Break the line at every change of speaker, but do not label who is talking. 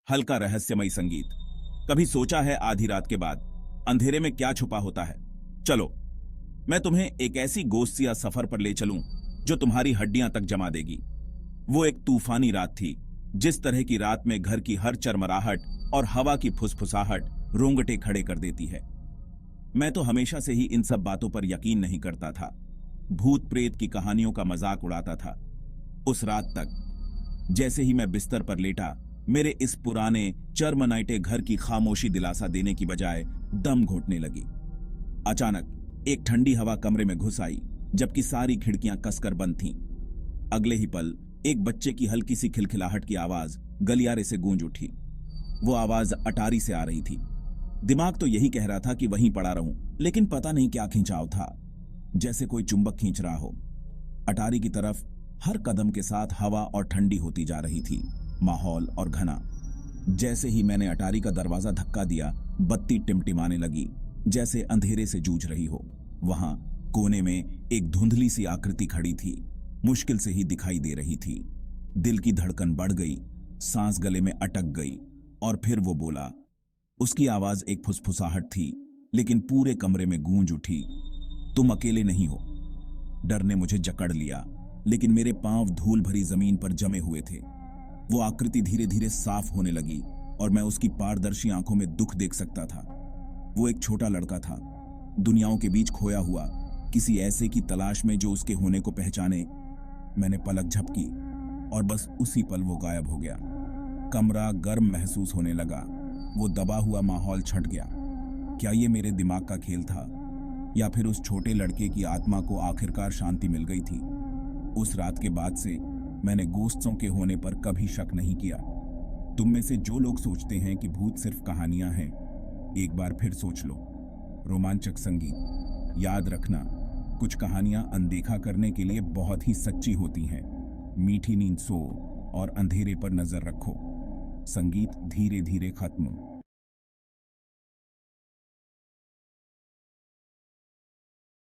हल्का रहस्यमय संगीत। कभी सोचा है आधी रात के बाद अंधेरे में क्या छुपा होता है? चलो, मैं तुम्हें एक ऐसी गोश्त या सफर पर ले चलूं जो तुम्हारी हड्डियां तक जमा देगी। वो एक तूफानी रात थी, जिस तरह की रात में घर की हर चरमराहट और हवा की फुसफुसाहट रोंगटे खड़े कर देती है। मैं तो हमेशा से ही इन सब बातों पर यकीन नहीं करता था, भूत प्रेत की कहानियों का मजाक उड़ाता था। उस रात तक जैसे ही मैं बिस्तर पर लेटा, मेरे इस पुराने चरमनाइटे घर की खामोशी दिलासा देने की बजाय दम घोटने लगी। अचानक एक ठंडी हवा कमरे में घुस आई, जबकि सारी खिड़कियां कसकर बंद थीं। अगले ही पल एक बच्चे की हल्की सी खिलखिलाहट की आवाज गलियारे से गूंज उठी। वो आवाज अटारी से आ रही थी। दिमाग तो यही कह रहा था कि वहीं पड़ा रहूं, लेकिन पता नहीं क्या खिंचाव था, जैसे कोई चुंबक खींच रहा हो। अटारी की तरफ हर कदम के साथ हवा और ठंडी होती जा रही थी, माहौल और घना। जैसे ही मैंने अटारी का दरवाजा धक्का दिया, बत्ती टिमटिमाने लगी, जैसे अंधेरे से जूझ रही हो। वहां कोने में एक धुंधली सी आकृति खड़ी थी, मुश्किल से ही दिखाई दे रही थी। दिल की धड़कन बढ़ गई, सांस गले में अटक गई, और फिर वो बोला। उसकी आवाज एक फुसफुसाहट थी, लेकिन पूरे कमरे में गूंज उठी। तुम अकेले नहीं हो। डर ने मुझे जकड़ लिया, लेकिन मेरे पांव धूल भरी जमीन पर जमे हुए थे। वो आकृति धीरे धीरे साफ होने लगी, और मैं उसकी पारदर्शी आंखों में दुख देख सकता था। वो एक छोटा लड़का था, दुनियाओं के बीच खोया हुआ, किसी ऐसे की तलाश में जो उसके होने को पहचाने। मैंने पलक झपकी, और बस उसी पल वो गायब हो गया। कमरा गर्म महसूस होने लगा, वो दबा हुआ माहौल छट गया। क्या ये मेरे दिमाग का खेल था, या फिर उस छोटे लड़के की आत्मा को आखिरकार शांति मिल गई थी? उस रात के बाद से मैंने गोश्तों के होने पर कभी शक नहीं किया। तुम में से जो लोग सोचते हैं कि भूत सिर्फ कहानियां हैं, एक बार फिर सोच लो। रोमांचक संगीत। याद रखना, कुछ कहानियां अनदेखा करने के लिए बहुत ही सच्ची होती हैं। मीठी नींद सो, और अंधेरे पर नजर रखो। संगीत धीरे धीरे खत्म।